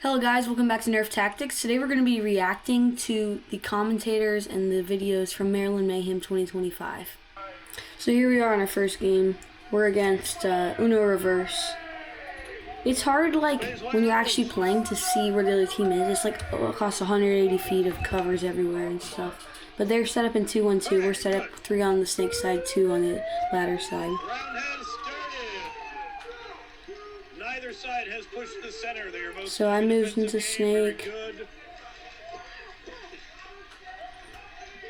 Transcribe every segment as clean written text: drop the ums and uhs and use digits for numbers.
Hello guys, welcome back to Nerf Tactics. Today we're going to be reacting to the commentators and the videos from Mayhem 2025. So here we are on our first game. We're against Uno Reverse. It's hard when you're actually playing to see where the other team is. It's across 180 feet of covers everywhere and stuff. But they're set up in 2-1-2. We're set up 3 on the snake side, 2 on the ladder side. Neither side has pushed the center. They are both so I moved into snake.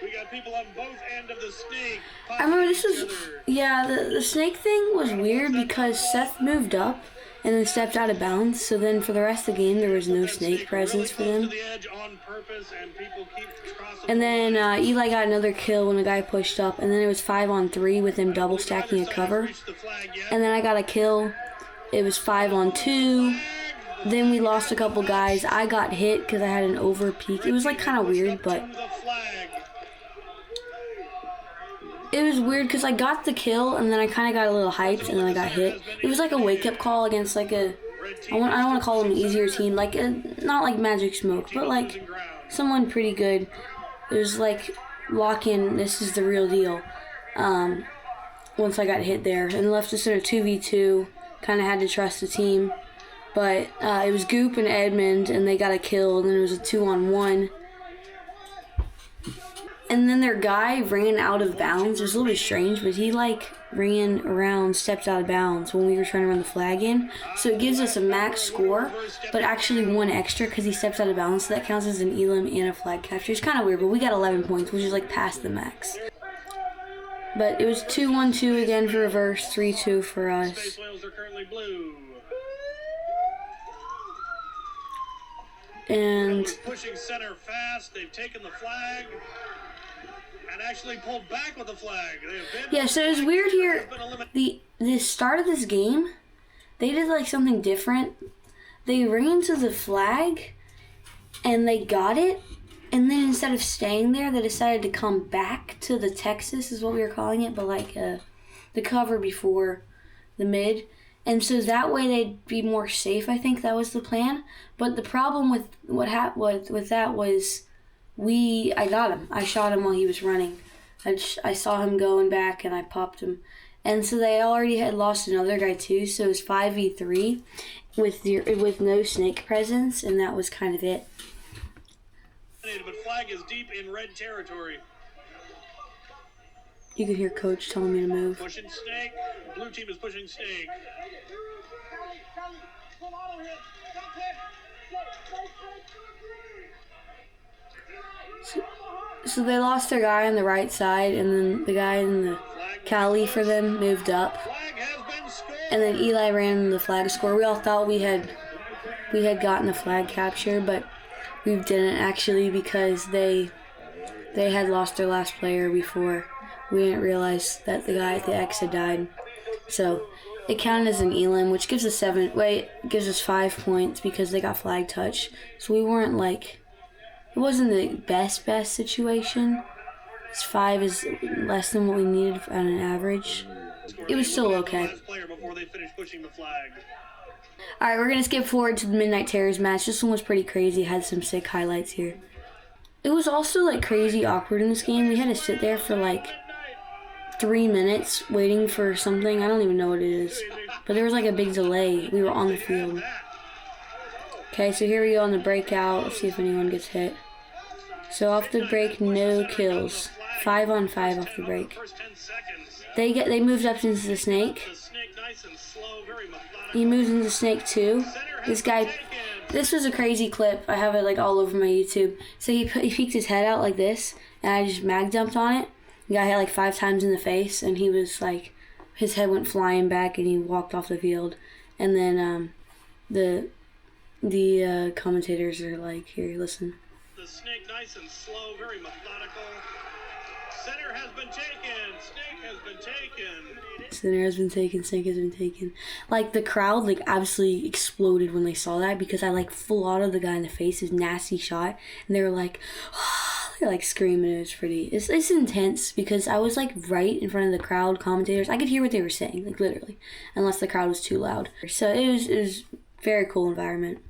We got people on both ends of the snake. I remember this was, the snake thing was weird because Seth moved up and then stepped out of bounds. So then for the rest of the game, there was no snake presence for them. And then Eli got another kill when a guy pushed up. And then it was 5-on-3 with him double stacking a cover. And then I got a kill. It was 5-on-2. Then we lost a couple guys. I got hit because I had an over peak. It was kind of weird, but it was weird because I got the kill and then I kind of got a little hyped and then I got hit. It was like a wake-up call against I don't want to call them an easier team, not like Magic Smoke, but someone pretty good. It was lock in. This is the real deal. Once I got hit there and left us in a 2v2. Kind of had to trust the team, but it was Goop and Edmund, and they got a kill, and then it was a 2-on-1. And then their guy ran out of bounds. It was a little bit strange, but he ran around, stepped out of bounds when we were trying to run the flag in. So it gives us a max score, but actually 1 extra because he steps out of bounds, so that counts as an elim and a flag capture. It's kind of weird, but we got 11 points, which is past the max. But it was 2-1-2 again for Reverse, 3-2 for us. And pushing center fast, they've taken the flag and actually pulled back with the flag. Yeah, so it was weird here. The start of this game, they did something different. They ran to the flag and they got it. And then instead of staying there, they decided to come back to the Texas, is what we were calling it, but the cover before the mid. And so that way they'd be more safe, I think that was the plan. But the problem with with that was I got him. I shot him while he was running. I saw him going back and I popped him. And so they already had lost another guy too, so it was 5v3 with no snake presence, and that was kind of it. But flag is deep in red territory. You can hear Coach telling me to move. Pushing snake. Blue team is pushing snake. So they lost their guy on the right side, and then the guy in the Cali for them moved up. And then Eli ran the flag score. We all thought we had gotten a flag capture, but we didn't actually because they had lost their last player before. We didn't realize that the guy at the X had died. So it counted as an elim, which gives us 5 points because they got flag touch. So we weren't it wasn't the best situation. 5 is less than what we needed on an average. It was still okay. Alright, we're going to skip forward to the Midnight Terrors match. This one was pretty crazy. It had some sick highlights here. It was also crazy awkward in this game. We had to sit there for 3 minutes waiting for something. I don't even know what it is. But there was a big delay. We were on the field. Okay, so here we go on the breakout. Let's see if anyone gets hit. So off the break, no kills. 5-on-5 off the break. They moved up into the snake. He moves into snake 2. This was a crazy clip. I have it all over my YouTube. So he peeked his head out like this, and I just mag dumped on it. The guy hit 5 times in the face, and he was his head went flying back, and he walked off the field. And then the commentators are here, listen. The snake nice and slow, very methodical. Center has been taken. Snake has been taken. Center has been taken. Snake has been taken. The crowd absolutely exploded when they saw that because I full auto the guy in the face. His nasty shot, and they were oh, they're screaming. It was pretty. It's intense because I was right in front of the crowd commentators. I could hear what they were saying, literally, unless the crowd was too loud. So it was very cool environment.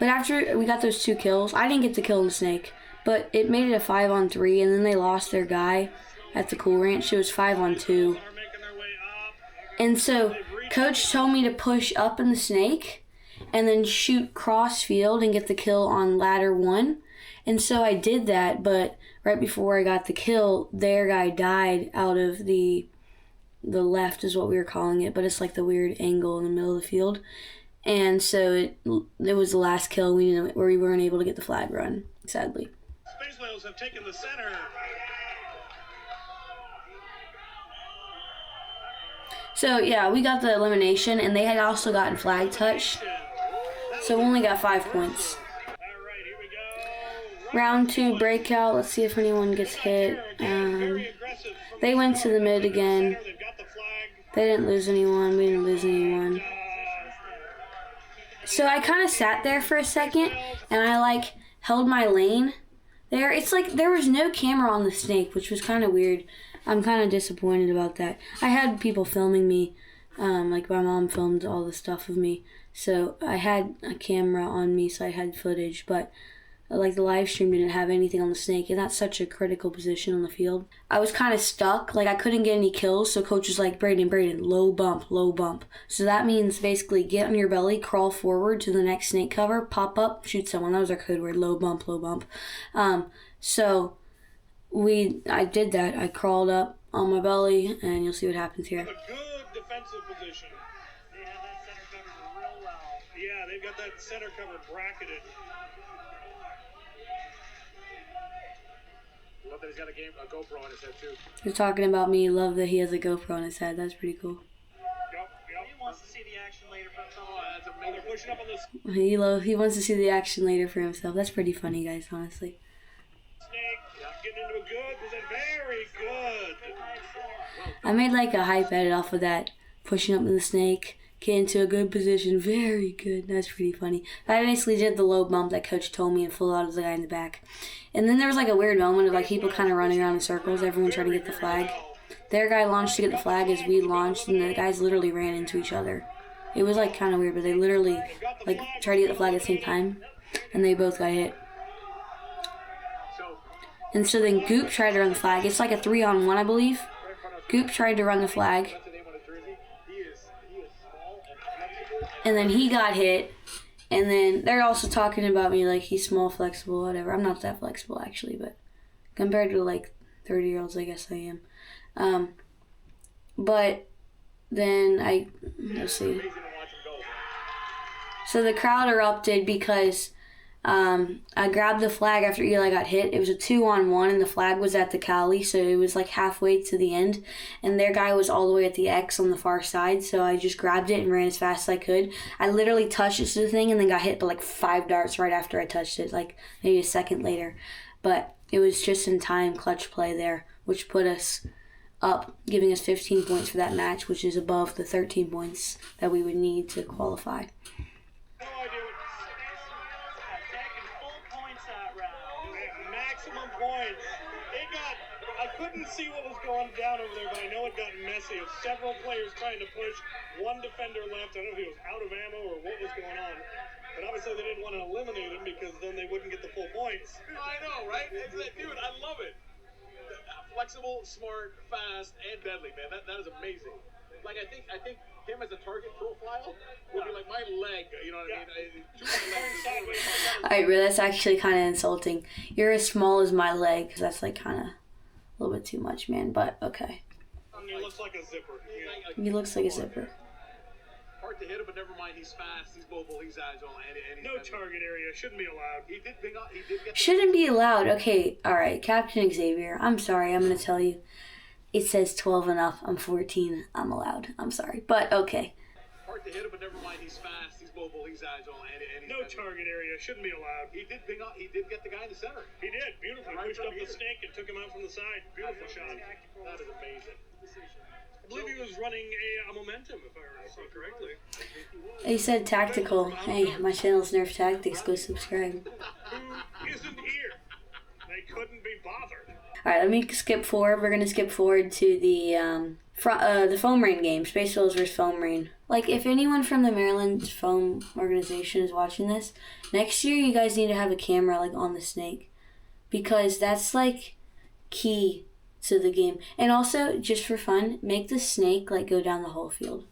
But after we got those 2 kills, I didn't get the kill on the snake, but it made it a 5-on-3, and then they lost their guy at the Cool Ranch. It was 5-on-2. And so Coach told me to push up in the snake and then shoot cross field and get the kill on ladder 1. And so I did that, but right before I got the kill, their guy died out of the left is what we were calling it, but it's like the weird angle in the middle of the field. And so it was the last kill where we weren't able to get the flag run, sadly. Space Whales have taken the center. So yeah, we got the elimination, and they had also gotten flag touch. So we only got 5 points. Round 2 breakout. Let's see if anyone gets hit. They went to the mid again. They didn't lose anyone. We didn't lose anyone. So I kind of sat there for a second, and I held my lane there. It's like there was no camera on the snake, which was kind of weird. I'm kind of disappointed about that. I had people filming me. My mom filmed all the stuff of me. So I had a camera on me, so I had footage, but the live stream didn't have anything on the snake, and that's such a critical position on the field. I was kind of stuck, I couldn't get any kills, so coach was like, Braden, low bump, low bump. So that means basically get on your belly, crawl forward to the next snake cover, pop up, shoot someone. That was our code word, low bump, low bump. So I did that. I crawled up on my belly, and you'll see what happens here. A good defensive position. They have that center covered real well. Yeah, they've got that center cover bracketed. Love that he's got a GoPro on his head too. He's talking about me. Love that he has a GoPro on his head. That's pretty cool. Yep. He wants to see the action later for himself. Oh, that's amazing. They're pushing up on this. He wants to see the action later for himself. That's pretty funny, guys, honestly. Snake getting into a good position. Very good. I made a hype edit off of that. Pushing up in the snake. Get into a good position. Very good. That's pretty funny. I basically did the low bump that coach told me and flew out of the guy in the back. And then there was a weird moment of people kind of running around in circles. Everyone trying to get the flag. Their guy launched to get the flag as we launched, and the guys literally ran into each other. It was kind of weird, but they literally tried to get the flag at the same time, and they both got hit. And so then Goop tried to run the flag. It's a 3-on-1, I believe. Goop tried to run the flag. And then he got hit. And then they're also talking about me he's small, flexible, whatever. I'm not that flexible, actually, but compared to 30-year-olds, I guess I am. But then let's see. So the crowd erupted because I grabbed the flag after Eli got hit. It was a 2-on-1, and the flag was at the Cali, so it was halfway to the end, and their guy was all the way at the X on the far side, so I just grabbed it and ran as fast as I could. I literally touched the thing and then got hit by 5 darts right after I touched it, maybe a second later. But it was just in time, clutch play there, which put us up, giving us 15 points for that match, which is above the 13 points that we would need to qualify. I couldn't see what was going down over there, but I know it got messy. Of several players trying to push. One defender left. I don't know if he was out of ammo or what was going on. But obviously they didn't want to eliminate him because then they wouldn't get the full points. I know, right? Dude, I love it. Flexible, smart, fast, and deadly, man. That is amazing. I think him as a target profile would be my leg. You know what I mean? Alright, bro, that's actually kind of insulting. You're as small as my leg, because that's kind of a little bit too much, man, but okay. He looks like a zipper. He looks like a zipper. Hard to hit him, but never mind. He's fast. He's mobile. He's agile. And no target area. Shouldn't be allowed. He did get. Shouldn't be allowed. Okay, alright, Captain Xavier. I'm sorry, I'm going to tell you. It says 12 and up. I'm 14. I'm allowed. I'm sorry, but okay. Hard to hit him, but never mind. He's fast. He's mobile. He's agile. And no target area. Shouldn't be allowed. He did get the guy in the center. He did. Beautifully. Pushed up the snake and took him out from the side. Beautiful shot. That is amazing. I believe he was running a momentum, if I recall correctly. He said tactical. Hey, my channel's Nerf Tactics. Go subscribe. Who isn't here? They couldn't be bothered. Alright, let me skip forward. We're going to skip forward to the the foam rain game, Space Wheels vs. Foam Rain. Like, if anyone from the Maryland Foam Organization is watching this, next year you guys need to have a camera, like, on the snake. Because that's, like, key to the game. And also, just for fun, make the snake, like, go down the whole field.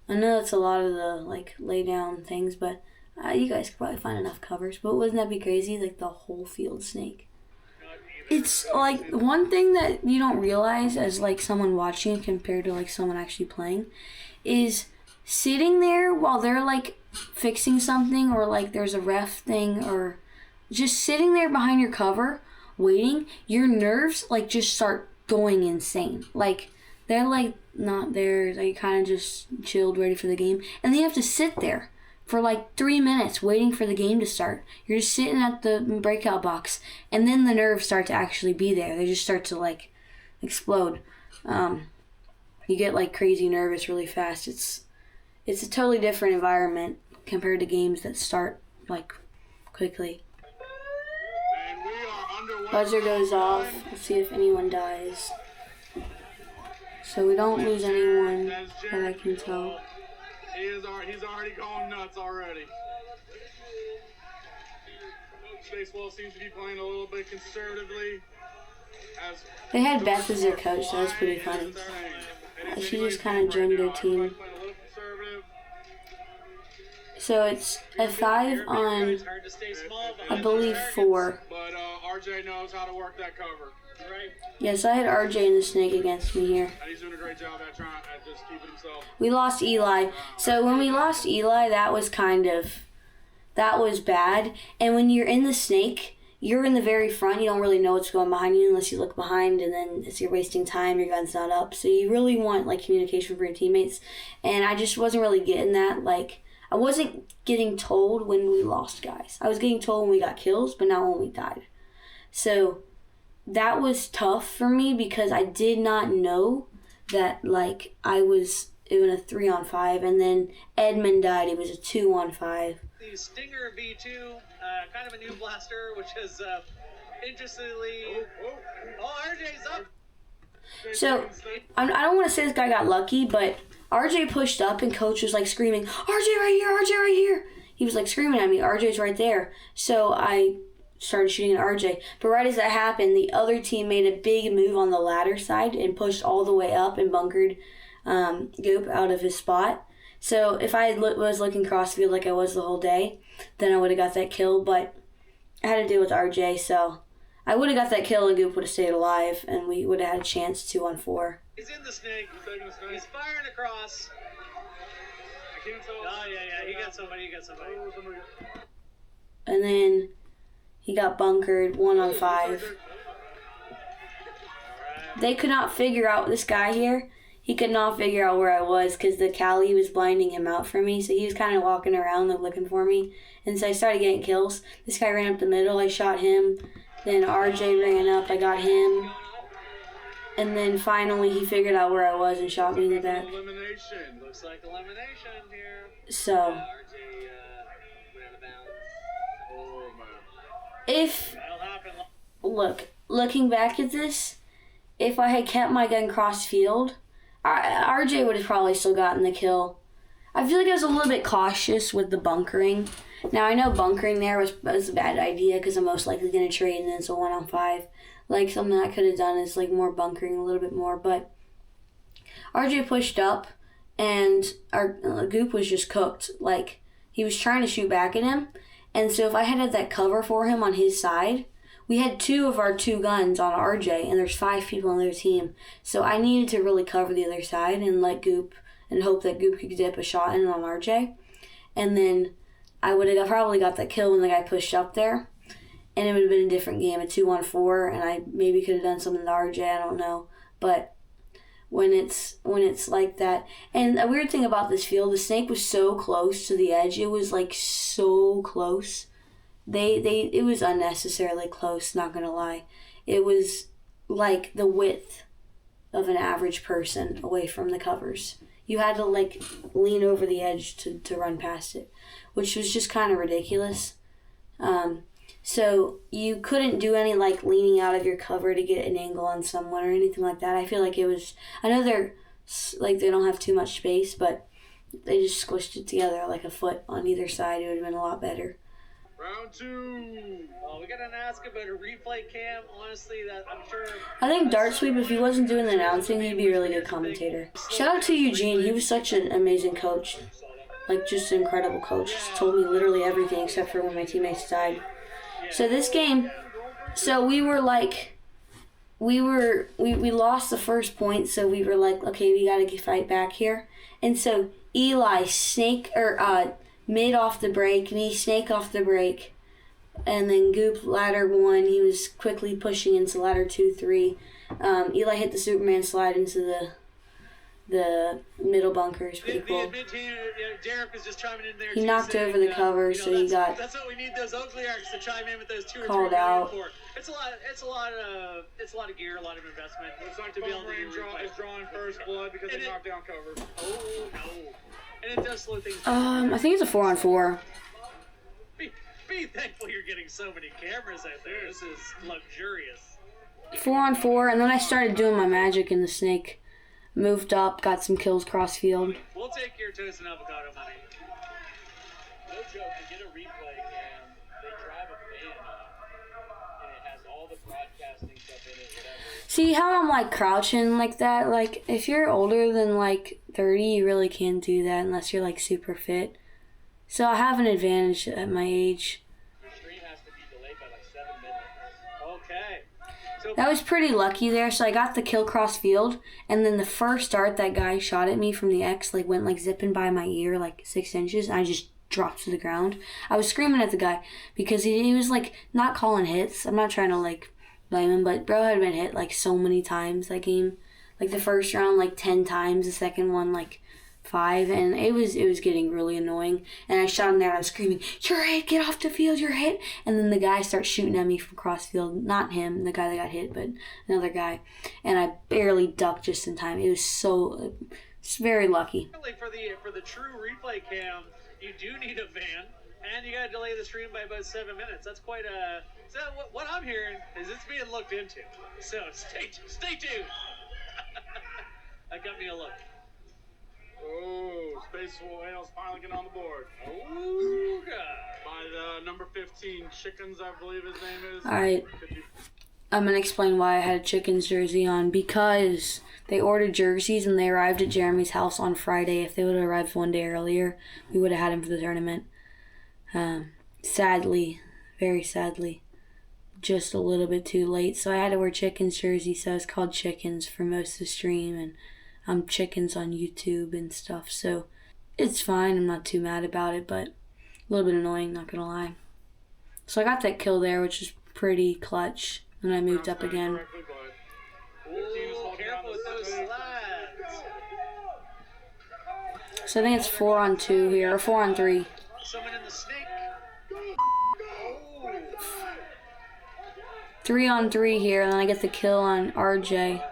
I know that's a lot of the, like, lay down things, but you guys could probably find enough covers. But wouldn't that be crazy? Like, the whole field snake. It's, like, one thing that you don't realize as, like, someone watching compared to, like, someone actually playing is sitting there while they're, like, fixing something or, like, there's a ref thing or just sitting there behind your cover waiting, your nerves, like, just start going insane. Like, they're, like, not there. They kind of just chilled, ready for the game. And then you have to sit there for, like, 3 minutes waiting for the game to start. You're just sitting at the breakout box. And then the nerves start to actually be there. They just start to, like, explode. You get, like, crazy nervous really fast. It's a totally different environment compared to games that start, like, quickly. Buzzer goes off. Let's see if anyone dies. So we don't lose anyone that I can tell. He's already going nuts already. Baseball seems to be playing a little bit conservatively. They had Beth as their coach, so that was pretty funny. She just kind of joined their team. So it's a 5 on, I believe, 4. But RJ knows how to work that cover. Right? Yes, I had RJ and the snake against me here. And he's doing a great job at just keeping himself. We lost Eli. So when we lost Eli, that was bad. And when you're in the snake, you're in the very front. You don't really know what's going behind you unless you look behind, and then you're wasting time. Your gun's not up. So you really want, like, communication for your teammates. And I just wasn't really getting that. Like, I wasn't getting told when we lost guys. I was getting told when we got kills, but not when we died. So that was tough for me because I did not know that, like, I was in a 3-on-5, and then Edmund died. It was a 2-on-5. The Stinger V2, kind of a new blaster, which is interestingly. Oh, RJ's up. So I don't want to say this guy got lucky, but RJ pushed up and coach was like screaming, RJ right here, RJ right here. He was like screaming at me, RJ's right there. So I started shooting at RJ. But right as that happened, the other team made a big move on the ladder side and pushed all the way up and bunkered Goop out of his spot. So if I was looking crossfield like I was the whole day, then I would have got that kill. But I had to deal with RJ, so I would have got that kill and Goop would have stayed alive, and we would have had a chance 2-on-4. He's in the snake. He's firing across. I can't tell. Oh, yeah. He got somebody. And then he got bunkered 1-on-5. They could not figure out this guy here. He could not figure out where I was because the Cali was blinding him out for me. So he was kind of walking around like, looking for me. And so I started getting kills. This guy ran up the middle. I shot him. Then RJ ran up. I got him. And then finally he figured out where I was and shot me in the back. Elimination. Looks like elimination here. So RJ went out of bounds. Oh, man. if, That'll happen. looking back at this, if I had kept my gun cross field, RJ would have probably still gotten the kill. I feel like I was a little bit cautious with the bunkering. Now, I know bunkering there was a bad idea because I'm most likely going to trade and then it's a 1-on-5. Like, something I could have done is, like, more bunkering a little bit more. But RJ pushed up and our Goop was just cooked. Like, he was trying to shoot back at him. And so if I had that cover for him on his side, we had 2 of our 2 guns on RJ, and there's 5 people on their team. So I needed to really cover the other side and let Goop, and hope that Goop could dip a shot in on RJ. And then I would have probably got that kill when the guy pushed up there. And it would have been a different game, a 2-on-4, and I maybe could have done something to RJ, I don't know. But when it's like that. And a weird thing about this field, the snake was so close to the edge. It was, like, so close. It was unnecessarily close, not gonna lie. It was like the width of an average person away from the covers. You had to, like, lean over the edge to run past it, which was just kind of ridiculous. So you couldn't do any like leaning out of your cover to get an angle on someone or anything like that. I feel like it was, I know they're like they don't have too much space, but they just squished it together like a foot on either side. It would have been a lot better. Round 2. Oh, we gotta ask about a replay cam. Honestly, that I'm sure. I think Dart Sweep, if he wasn't doing the announcing, he'd be a really good commentator. Shout out to Eugene. He was such an amazing coach. Like, just an incredible coach. Just told me literally everything except for when my teammates died. So this game, so we were like, we lost the first point, so we were like, okay, we gotta fight back here. And so Eli mid off the break, me snake off the break, and then Goop ladder 1. He was quickly pushing into ladder 2, 3. Eli hit the Superman slide into the middle bunker. Is pretty cool. Derek is just chiming in there. He knocked over the cover, so he got. That's what we need. Those Oakley arcs to chime in with those 2 or 3 called out. For. It's a lot of gear, a lot of investment. Looks like to be able to is drawing first blood because they knocked down cover. Oh no! And it does slow things. I think it's a 4-on-4. Be thankful you're getting so many cameras out there. This is luxurious. 4-on-4, and then I started doing my magic in the snake. Moved up, got some kills cross field. We'll take your toast and avocado money. No joke, to get a replay cam, they drive a fan up, and it has all the broadcasting stuff in it, whatever. See how I'm like crouching like that? Like if you're older than like 30, you really can't do that unless you're like super fit. So I have an advantage at my age. Your stream has to be delayed by like 7 minutes. Okay. So That was pretty lucky there. So I got the kill cross field, and then the first dart that guy shot at me from the X like went like zipping by my ear like 6 inches, and I just dropped to the ground. I was screaming at the guy because he was like not calling hits. I'm not trying to like blame him, but bro had been hit like so many times that game. Like the first round like 10 times, the second one like 5, and it was getting really annoying. And I shot him there and I was screaming, "You're hit, get off the field, you're hit." And then the guy starts shooting at me from cross field. Not him, the guy that got hit, but another guy. And I barely ducked just in time. It's very lucky. for the true replay cam, you do need a van, and you gotta delay the stream by about 7 minutes. That's quite a. So what I'm hearing is it's being looked into. So stay tuned. That got me a look. Oh, Space Whales finally getting on the board. Oh, God. By the number 15, Chickens, I believe his name is. Alright. I'm going to explain why I had a Chickens jersey on. Because they ordered jerseys and they arrived at Jeremy's house on Friday. If they would have arrived one day earlier, we would have had him for the tournament. Sadly, very sadly, just a little bit too late. So I had to wear Chickens jersey, so it's called Chickens for most of the stream. And I'm Chickens on YouTube and stuff. So it's fine. I'm not too mad about it, but a little bit annoying, not going to lie. So I got that kill there, which is pretty clutch. And I moved up again. Ooh, careful with those slides. So I think it's 4-on-2 here, or 4-on-3. Someone in the snake. 3-on-3 here, and then I get the kill on RJ.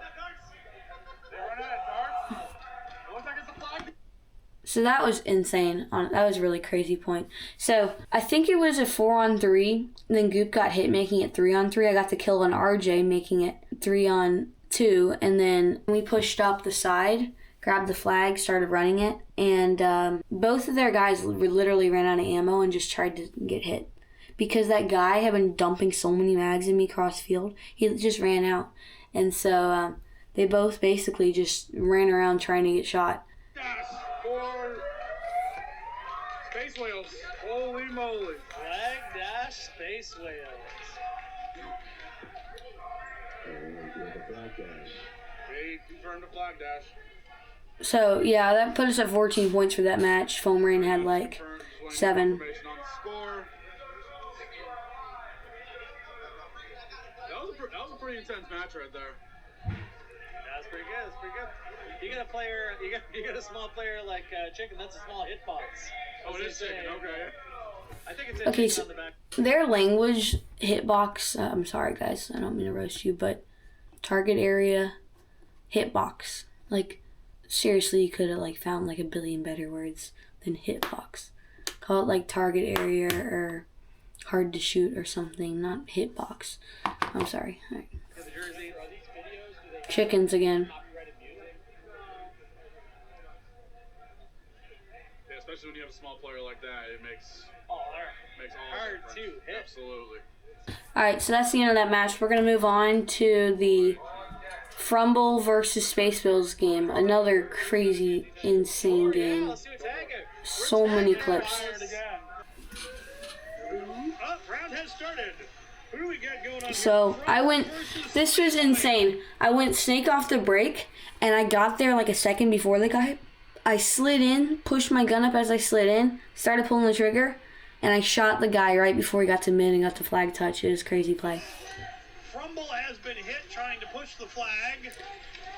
So that was insane. That was a really crazy point. So I think it was a 4-on-3. Then Goop got hit, making it 3-on-3. I got the kill on RJ, making it 3-on-2. And then we pushed up the side, grabbed the flag, started running it. And both of their guys literally ran out of ammo and just tried to get hit. Because that guy had been dumping so many mags in me cross field, he just ran out. And so they both basically just ran around trying to get shot. For Space Whales. Holy moly. Flag dash Space Whales. They confirmed a flag dash. So, yeah, that put us at 14 points for that match. Foam Rain had like 7. Information on the score. That was a pretty intense match right there. That's pretty good. That's pretty good. You get a player. You get a small player like Chicken. That's a small hitbox. Oh, it is Chicken. Okay. I think it's Okay, Chicken so on the back. their language, hitbox, I'm sorry guys, I don't mean to roast you, but target area, hitbox. Like, seriously, you could have like found like a billion better words than hitbox. Call it like target area or hard to shoot or something, not hitbox. I'm sorry. All right. The jersey. Are these videos? Do they Chickens again. copyrighted music? Yeah, especially when you have a small player like that, it makes Oh, all hard the difference. to hit. Absolutely. Alright, so that's the end of that match. We're going to move on to the Frumble versus Space Bills game. Another crazy, insane Yeah, game. let's do a tag it. So many clips. Fired again. Round has started. Who do we got going on So here? I went, this was insane. I went snake off the break, and I got there like a second before the guy. I slid in, pushed my gun up as I slid in, started pulling the trigger, and I shot the guy right before he got to mid and got the flag touch. It was a crazy play. Frumble has been hit trying to push the flag,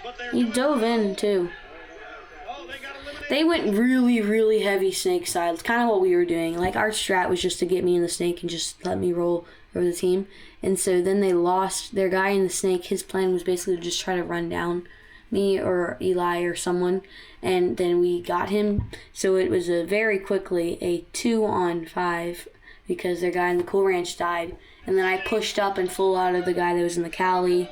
but they're He doing dove in too. Oh, they got eliminated. They went really, really heavy snake side. It's kind of what we were doing. Like, our strat was just to get me in the snake and just let me roll over the team. And so then they lost their guy in the snake. His plan was basically to just try to run down me or Eli or someone. And then we got him. So it was very quickly a 2-on-5 because their guy in the Cool Ranch died. And then I pushed up and full out of the guy that was in the Cali.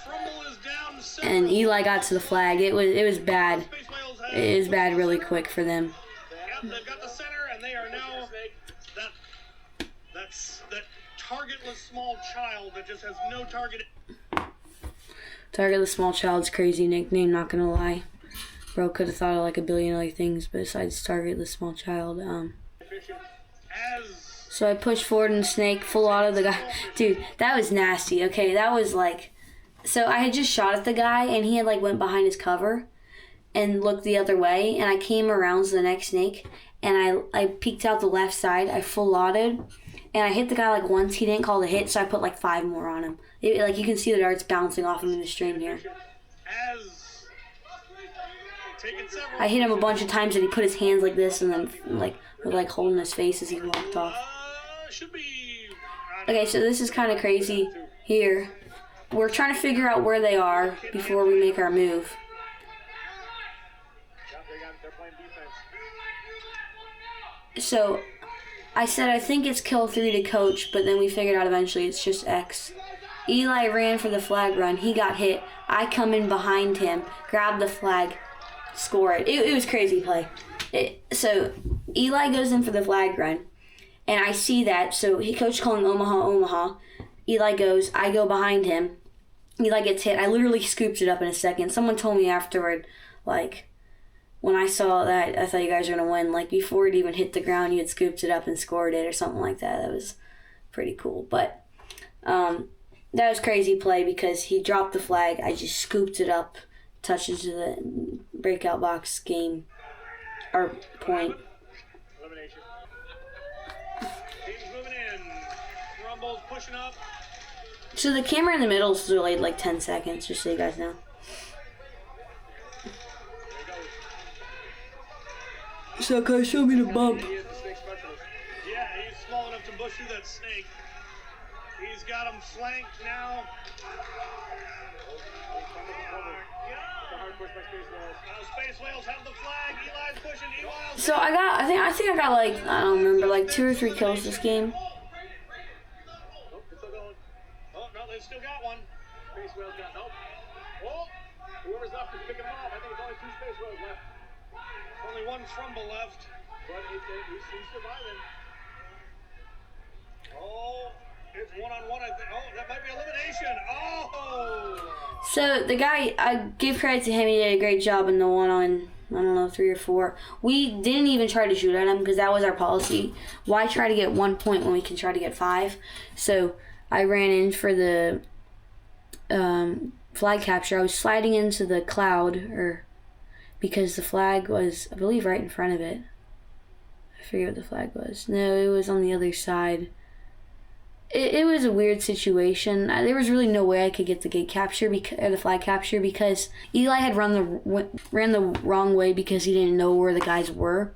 Frumble is down And Eli got to the flag. It was bad. Space Whales have It was bad really quick for them. Yep, they've got the center, and they are now that targetless small child that just has no target. Target the Small Child's crazy nickname, not gonna lie. Bro could have thought of like a billion other things besides Target the Small Child. As So I pushed forward and snake, full out of the guy. Dude, that was nasty, okay? That was like... So I had just shot at the guy, and he had like went behind his cover and looked the other way, and I came around to the next snake, and I peeked out the left side, I full autoed, and I hit the guy like once. He didn't call the hit, so I put like 5 more on him. Like, you can see the darts bouncing off him in the stream here. as taking several. I hit him a bunch of times, and he put his hands like this, and then like was like holding his face as he walked off. Should be. Okay, so this is kind of crazy here. We're trying to figure out where they are before we make our move. They're playing defense. So I said I think it's kill 3 to coach, but then we figured out eventually it's just X. Eli ran for the flag run. He got hit. I come in behind him, grab the flag, score it. It was crazy play. So Eli goes in for the flag run, and I see that. So coach calling Omaha, Omaha. Eli goes. I go behind him. Eli gets hit. I literally scooped it up in a second. Someone told me afterward, like, when I saw that, I thought you guys were going to win. Like, before it even hit the ground, you had scooped it up and scored it or something like that. That was pretty cool. But that was crazy play because he dropped the flag. I just scooped it up, touched it to the breakout box game, or point. Elimination. Teams moving in. Rumble's pushing up. So the camera in the middle is delayed like 10 seconds, just so you guys know. So guys, show me the bump. Yeah, he's small enough to bush through that snake. He's got him flanked now. Space Whales have the flag. Eli's pushing. Eli's So I think I got like, I don't remember, like 2 or 3 kills this game. Oh, no, they've still got one. Space Whales got nope. Oh, whoever's left is picking them off. I think it's only 2 Space Whales left. Only one Frumble left. But he's surviving. Oh, it's one-on-one, I think. Oh, that might be elimination. Oh! So the guy, I give credit to him, he did a great job in the one on, I don't know, 3 or 4. We didn't even try to shoot at him because that was our policy. Why try to get 1 point when we can try to get 5? So I ran in for the flag capture. I was sliding into the cloud, because the flag was, I believe, right in front of it. I forget what the flag was. No, it was on the other side. It was a weird situation. There was really no way I could get the gate capture or the flag capture because Eli had ran the wrong way because he didn't know where the guys were.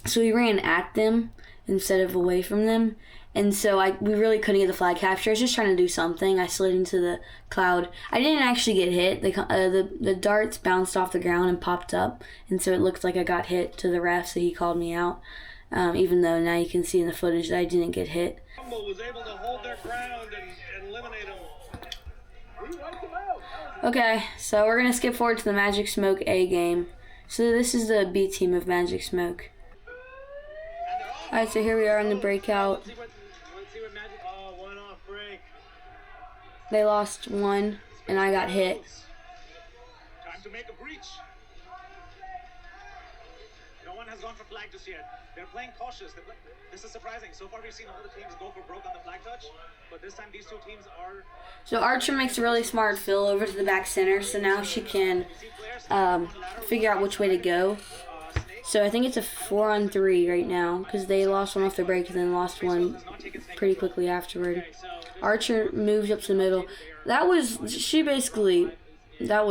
So he ran at them instead of away from them. And so we really couldn't get the flag capture. I was just trying to do something. I slid into the cloud. I didn't actually get hit. The darts bounced off the ground and popped up. And so it looked like I got hit to the ref, so he called me out. even though now you can see in the footage that I didn't get hit. Rumble was able to hold their ground and eliminate them. Okay, so we're going to skip forward to the Magic Smoke A game. So this is the B team of Magic Smoke. Alright, so here we are in the breakout. Oh, one off break. They lost one, and I got hit. Time to make a breach. No one has gone for flag just yet. They're playing cautious. This is surprising. So far we've seen all the teams go for broke on the flag touch, but this time these two teams are... So Archer makes a really smart fill over to the back center, so now she can figure out which way to go. So I think it's a 4-on-3 right now, because they lost one off the break and then lost one pretty quickly afterward. Archer moves up to the middle. That was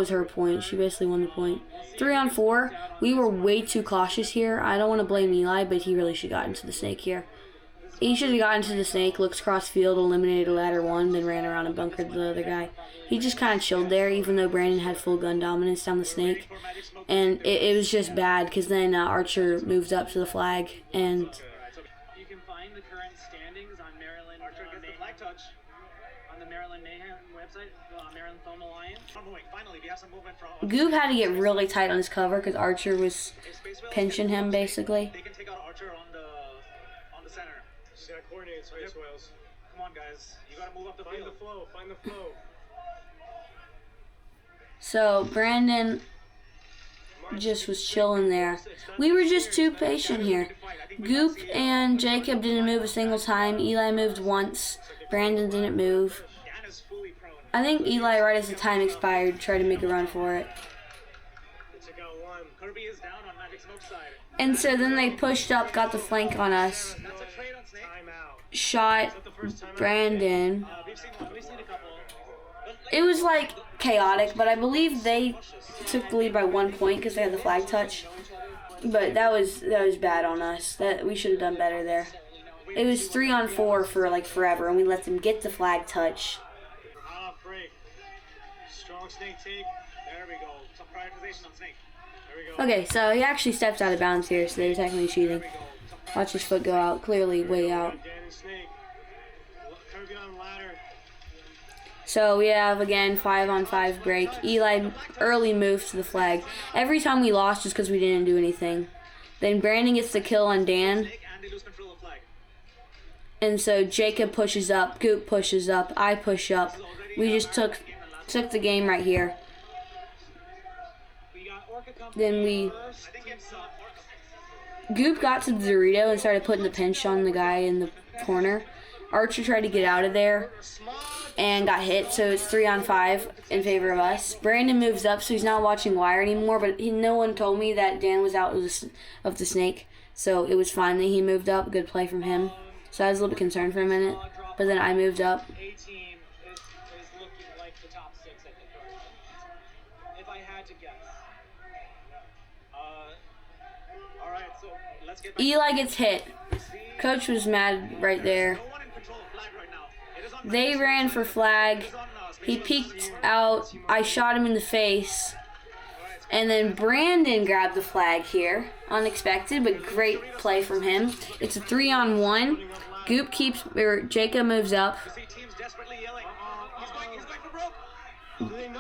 her point. She basically won the point. 3-on-4. We were way too cautious here. I don't want to blame Eli, but he really should have gotten into the snake here. He should have gotten into the snake, looked across field, eliminated a ladder one, then ran around and bunkered the other guy. He just kind of chilled there, even though Brandon had full gun dominance down the snake. And it was just bad, because then Archer moved up to the flag, and... You can find the current standings on Maryland Mayhem, on the Maryland Mayhem website, Maryland Foam Alliance. Finally, we have some movement from... Goob had to get really tight on his cover, because Archer was pinching him, basically. They can take out Archer on the center. She's got to coordinate Space Whales. Come on, guys. You got to move up the field. Find the flow. So, Brandon just was chilling there. We were just too patient here. Goop and Jacob didn't move a single time. Eli moved once. Brandon didn't move. I think Eli, right as the time expired, tried to make a run for it. And so then they pushed up, got the flank on us. Shot Brandon. It was like chaotic, but I believe they took the lead by 1 point because they had the flag touch. But that was bad on us. That we should have done better there. It was 3-on-4 for like forever, and we let them get the flag touch. Strong snake take. There we go. Some prioritization on snake. There we go. Okay, so he actually steps out of bounds here, so they're technically cheating. Watch his foot go out, clearly way out. So we have, again, 5-on-5 break. Eli early moves to the flag. Every time we lost just because we didn't do anything. Then Brandon gets the kill on Dan. And so Jacob pushes up, Goop pushes up, I push up. We just took the game right here. Then Goop got to the Dorito and started putting the pinch on the guy in the corner. Archer tried to get out of there and got hit, so it's 3-on-5 in favor of us. Brandon moves up, so he's not watching wire anymore, but no one told me that Dan was out of the snake, so it was fine that he moved up. Good play from him. So I was a little bit concerned for a minute, but then I moved up. A-team is looking like the top 6 at the current moment, if I had to guess. All right, so let's get back. Eli gets hit. Coach was mad right there. They ran for flag. He peeked out. I shot him in the face. And then Brandon grabbed the flag here. Unexpected, but great play from him. It's a 3-on-1. Goop Jacob moves up.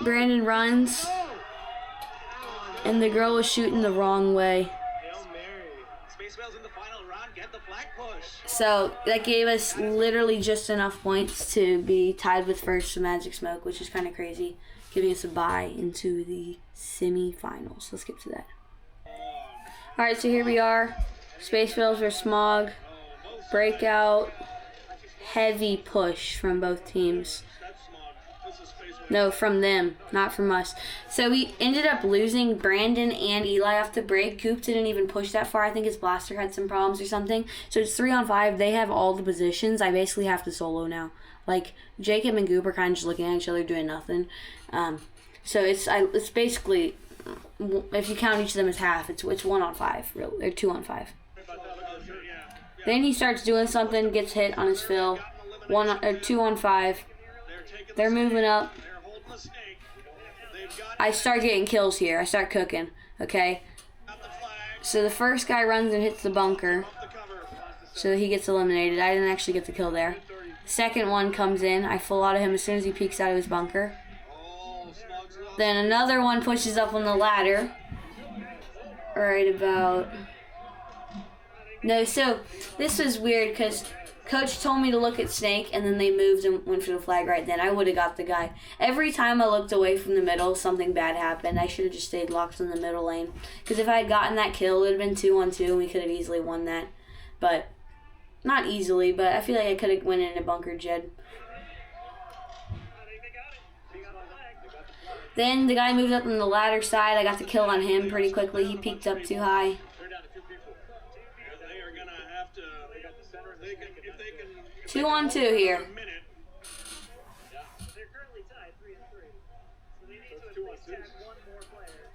Brandon runs. And the girl was shooting the wrong way. So that gave us literally just enough points to be tied with first for Magic Smoke, which is kind of crazy, giving us a bye into the semi-finals. Let's get to that. Alright, so here we are. Space Whales versus Smog. Breakout. Heavy push from both teams. No, from them, not from us. So we ended up losing Brandon and Eli off the break. Goop didn't even push that far. I think his blaster had some problems or something. So it's 3-on-5. They have all the positions. I basically have to solo now. Like, Jacob and Goop are kind of just looking at each other doing nothing. So it's basically, if you count each of them as half, it's 1-on-5, really, or 2-on-5. Then he starts doing something, gets hit on his fill. 2-on-5. They're moving up. I start getting kills here. I start cooking. Okay. So the first guy runs and hits the bunker. So he gets eliminated. I didn't actually get the kill there. Second one comes in. I full out of him as soon as he peeks out of his bunker. Then another one pushes up on the ladder. Right about... No, so this was weird because Coach told me to look at Snake, and then they moved and went for the flag right then. I would have got the guy. Every time I looked away from the middle, something bad happened. I should have just stayed locked in the middle lane. Because if I had gotten that kill, it would have been 2-on-2, and we could have easily won that. But, not easily, but I feel like I could have went in a bunker Jed. Then the guy moved up on the ladder side. I got the kill on him pretty quickly. He peeked up too high. 2-on-2 here. They're currently tied 3-3. So they need to at least tag one more player.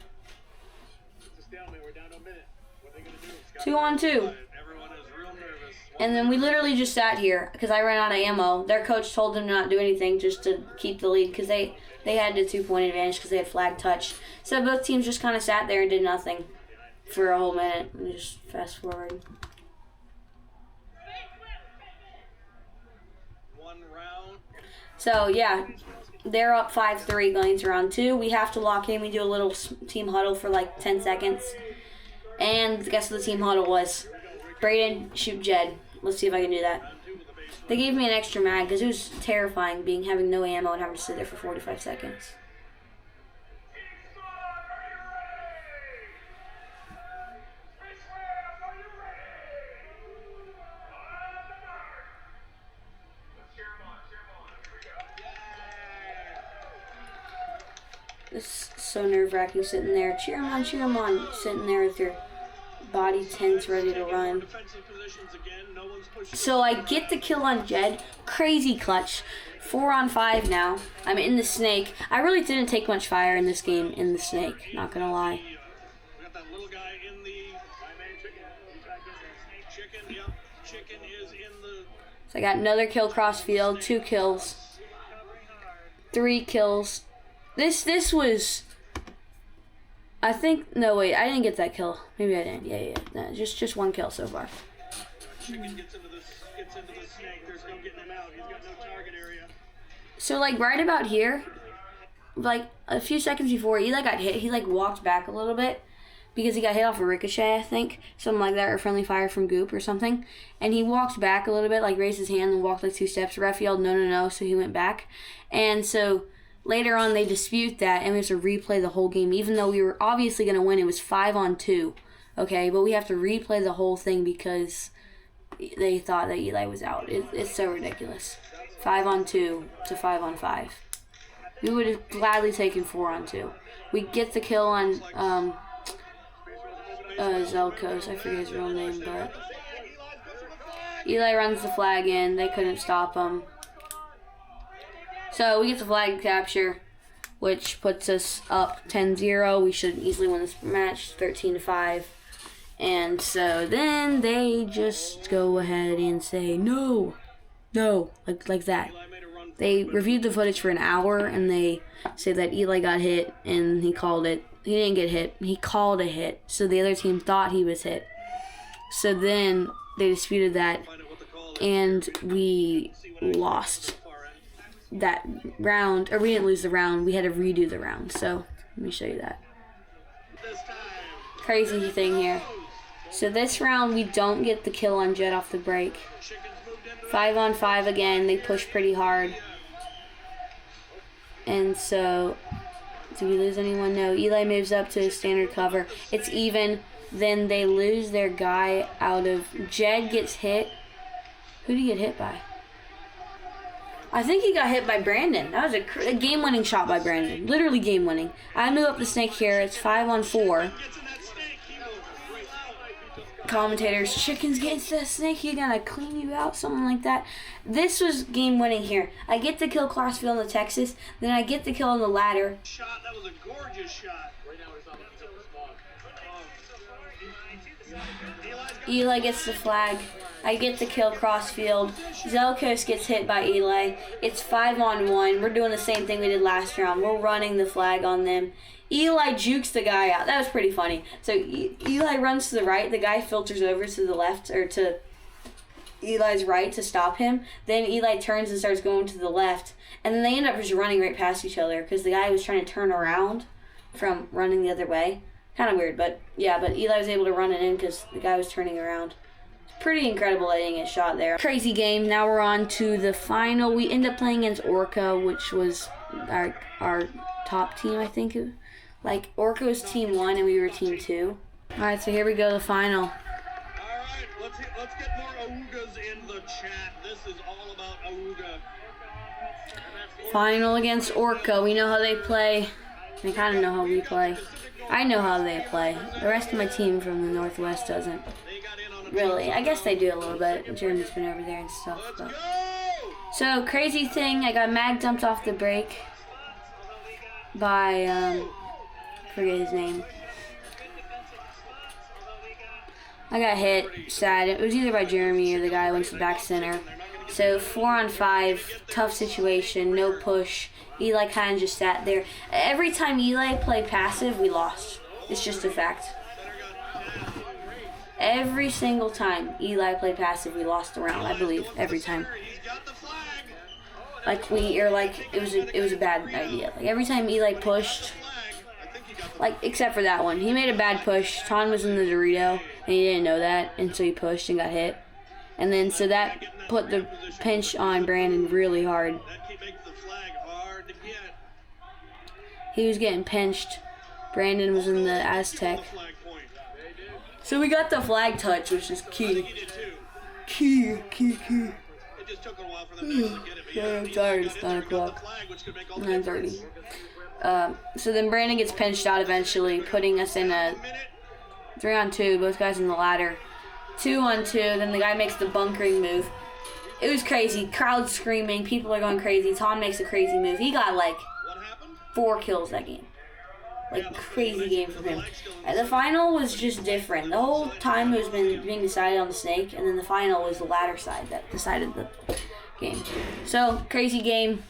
It's a stalemate. We're down to a minute. What are they going to do? 2-on-2. Everyone is real nervous. And then we literally just sat here because I ran out of ammo. Their coach told them to not do anything just to keep the lead because they had the 2-point advantage because they had flag touch. So both teams just kind of sat there and did nothing for a whole minute. Let me just fast forward. So, yeah, they're up 5-3 going into round 2. We have to lock in. We do a little team huddle for like 10 seconds. And guess what the team huddle was? Brayden, shoot Jed. Let's see if I can do that. They gave me an extra mag because it was terrifying having no ammo and having to sit there for 45 seconds. It's so nerve-wracking sitting there. Cheer him on, sitting there with your body tense, ready to run. So I get the kill on Jed. Crazy clutch. 4-on-5 now. I'm in the Snake. I really didn't take much fire in this game in the Snake, not gonna lie. We got that little guy in the chicken. Yep, chicken is in the. So I got another kill cross field, 2 kills, 3 kills. This was, I think, no wait, I didn't get that kill. Maybe I didn't. Yeah. No, just 1 kill so far. Chicken gets into the Snake. There's no getting him out. He's got no target area. So like right about here, like a few seconds before Eli got hit, he like walked back a little bit because he got hit off a ricochet, I think, something like that, or friendly fire from Goop or something. And he walked back a little bit, like raised his hand and walked like 2 steps. Ref yelled no, so he went back. And so later on, they dispute that, and we have to replay the whole game. Even though we were obviously going to win, it was 5-on-2, okay? But we have to replay the whole thing because they thought that Eli was out. It's so ridiculous. 5-on-2 to 5-on-5. We would have gladly taken 4-on-2. We get the kill on Zelkos. I forget his real name, but Eli runs the flag in. They couldn't stop him. So we get the flag capture, which puts us up 10-0. We should easily win this match, 13-5. And so then they just go ahead and say no, like that. They reviewed the footage for an hour, and they say that Eli got hit, and he called it. He didn't get hit. He called a hit. So the other team thought he was hit. So then they disputed that, and we lost that round, or we didn't lose the round, we had to redo the round. So let me show you that crazy thing here. So this round we don't get the kill on Jet off the break. 5-on-5 again. They push pretty hard, and so do we lose anyone? No. Eli moves up to his standard cover. It's even. Then they lose their guy out of. Jed gets hit. Who did he get hit by? I think he got hit by Brandon. That was a game-winning shot by Brandon. Literally game-winning. I move up the Snake here. It's 5-on-4. Commentators, Chicken's getting to the Snake. He's gonna clean you out, something like that. This was game-winning here. I get the kill Crossfield on the Texas. Then I get the kill on the ladder. Shot. That was a gorgeous shot. Right now it's on the spawn. Eli gets the flag. I get the kill Crossfield. Zelkos gets hit by Eli. It's 5-on-1. We're doing the same thing we did last round. We're running the flag on them. Eli jukes the guy out. That was pretty funny. So Eli runs to the right. The guy filters over to the left, or to Eli's right to stop him. Then Eli turns and starts going to the left. And then they end up just running right past each other because the guy was trying to turn around from running the other way. Kind of weird, but yeah, but Eli was able to run it in because the guy was turning around. Pretty incredible letting it shot there. Crazy game. Now we're on to the final. We end up playing against Orca, which was our top team, I think. Like, Orca was team 1 and we were team 2. Alright, so here we go, the final. Alright, let's get more Awugas in the chat. This is all about Awuga. Final against Orca. We know how they play. They kind of know how we play. I know how they play. The rest of my team from the Northwest doesn't. Really. I guess they do a little bit. Jeremy's been over there and stuff. But. So, crazy thing. I got mag dumped off the break by, I forget his name. I got hit. Sad. It was either by Jeremy or the guy who went to the back center. So 4-on-5, tough situation, no push. Eli kind of just sat there. Every time Eli played passive, we lost. It's just a fact. Every single time Eli played passive, we lost the round. I believe every time. It was a bad idea. Like every time Eli pushed, like except for that one, he made a bad push. Ton was in the Dorito, and he didn't know that, and so he pushed and got hit. And then, so that put the pinch on Brandon really hard. He was getting pinched. Brandon was in the Aztec. So we got the flag touch, which is key. Key. Yeah, I'm tired. It's 9 o'clock. 9:30. So then Brandon gets pinched out eventually, putting us in a 3-on-2. Both guys in the ladder. 2-on-2, then the guy makes the bunkering move. It was crazy. Crowd screaming. People are going crazy. Tom makes a crazy move. He got like 4 kills that game. Like crazy game from him. The final was just different. The whole time it was being decided on the snake, and then the final was the ladder side that decided the game. So crazy game.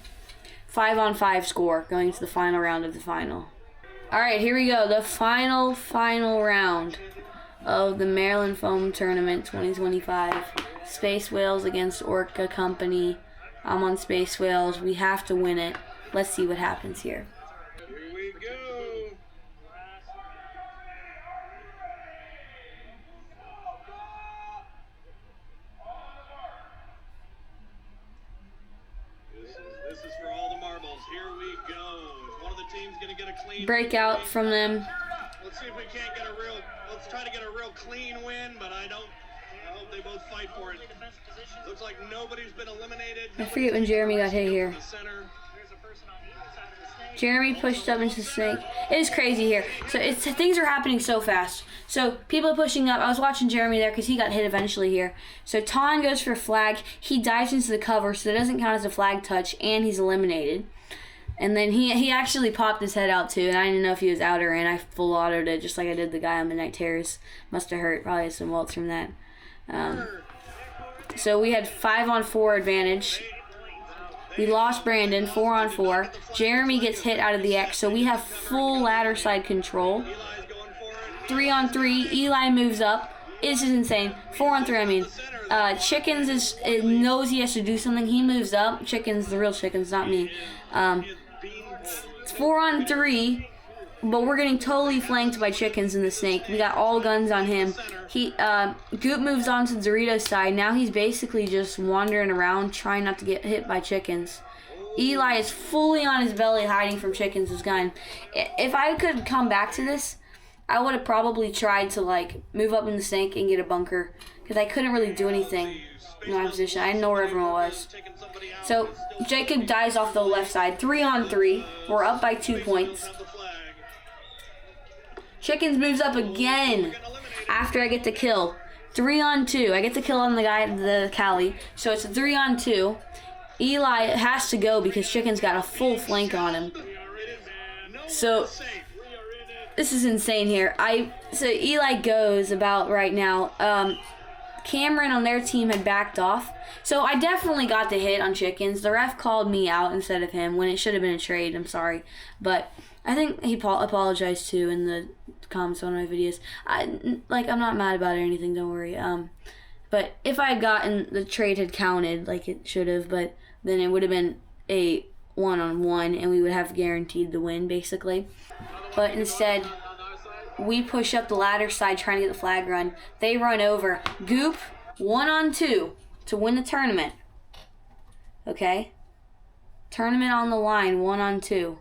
5-on-5 score going to the final round of the final. Alright, here we go. The final round of the Maryland Foam Tournament 2025. Space Whales against Orca Company. I'm on Space Whales. We have to win it. Let's see what happens here. Here we go. This is for all the marbles. Here we go. Is one of the teams going to get a clean breakout from them? Let's see if we can't get a real. Let's try to get a real clean win, but I hope they both fight for it. Looks like nobody's been eliminated. I forget when Jeremy got hit here. Jeremy pushed up into the snake. It is crazy here. So things are happening so fast. So people are pushing up. I was watching Jeremy there because he got hit eventually here. So Ton goes for a flag. He dives into the cover, so that doesn't count as a flag touch, and he's eliminated. And then he actually popped his head out too, and I didn't know if he was out or in. I full autoed it just like I did the guy on Midnight Terrace. Must have hurt. Probably some welts from that. So we had 5-on-4 advantage. We lost Brandon, 4-on-4. Jeremy gets hit out of the X, so we have full ladder side control. 3-on-3, Eli moves up. This is insane. 4-on-3, I mean. Chickens knows he has to do something. He moves up. Chickens, the real chickens, not me. It's 4-on-3, but we're getting totally flanked by chickens in the snake. We got all guns on him. Goop moves on to Dorito's side. Now he's basically just wandering around trying not to get hit by chickens. Eli is fully on his belly hiding from chickens with his gun. If I could come back to this, I would have probably tried to like move up in the snake and get a bunker because I couldn't really do anything in my position. I didn't know where everyone was. So Jacob dies off the left side. 3-on-3. We're up by 2 points. Chickens moves up again after I get the kill. 3-on-2. I get the kill on the guy, the Cali. So it's a 3-on-2. Eli has to go because Chicken's got a full flank on him. So this is insane here. So Eli goes about right now. Cameron on their team had backed off. So I definitely got the hit on Chickens. The ref called me out instead of him when it should have been a trade. I'm sorry. But I think he apologized too in the comments on my videos. I'm not mad about it or anything, don't worry. But if I had gotten, the trade had counted like it should have, but then it would have been a 1-on-1 and we would have guaranteed the win basically. But instead, we push up the ladder side trying to get the flag run. They run over. Goop 1-on-2 to win the tournament. Okay? Tournament on the line, 1-on-2.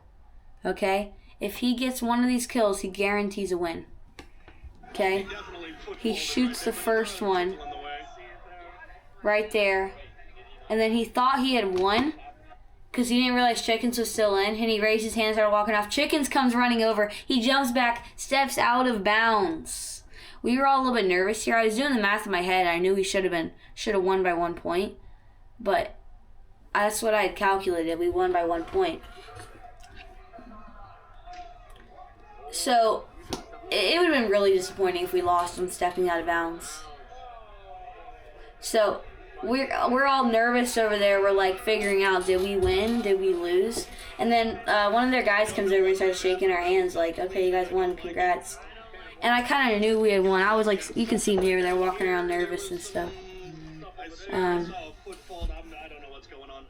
Okay? If he gets one of these kills, he guarantees a win. Okay? He shoots the first one right there. And then he thought he had won because he didn't realize Chickens was still in. And he raised his hand and started walking off. Chickens comes running over. He jumps back, steps out of bounds. We were all a little bit nervous here. I was doing the math in my head. I knew we should have won by 1 point. But that's what I had calculated. We won by 1 point. So it would have been really disappointing if we lost on stepping out of bounds. So we're all nervous over there. We're like figuring out, did we win? Did we lose? And then one of their guys comes over and starts shaking our hands like, okay, you guys won, congrats. And I kind of knew we had won. I was like, you can see me over there walking around nervous and stuff. I saw a foot fall. I don't know what's going on.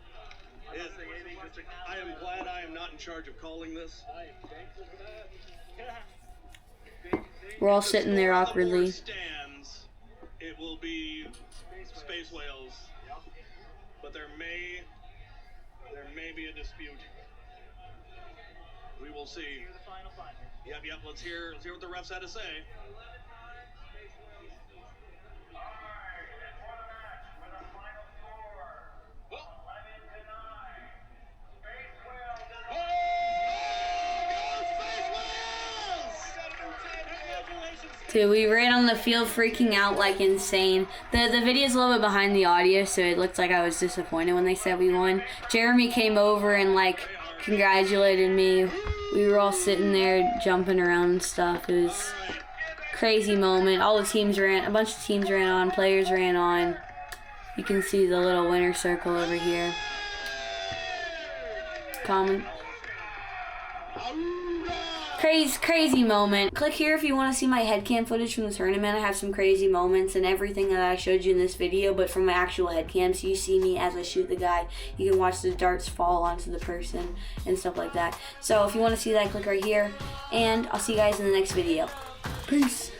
I am glad I am not in charge of calling this. We're all sitting there awkwardly. Stands, it will be Space Whales, but there may be a dispute. We will see. Yep. Let's hear what the refs had to say. Dude, we ran on the field freaking out like insane. The video's a little bit behind the audio, so it looked like I was disappointed when they said we won. Jeremy came over and like congratulated me. We were all sitting there jumping around and stuff. It was a crazy moment. All the teams ran, a bunch of teams ran on, players ran on. You can see the little winner circle over here. Comment. Crazy moment. Click here if you want to see my headcam footage from the tournament. I have some crazy moments and everything that I showed you in this video, but from my actual headcam, so you see me as I shoot the guy. You can watch the darts fall onto the person and stuff like that. So if you want to see that, click right here, and I'll see you guys in the next video. Peace.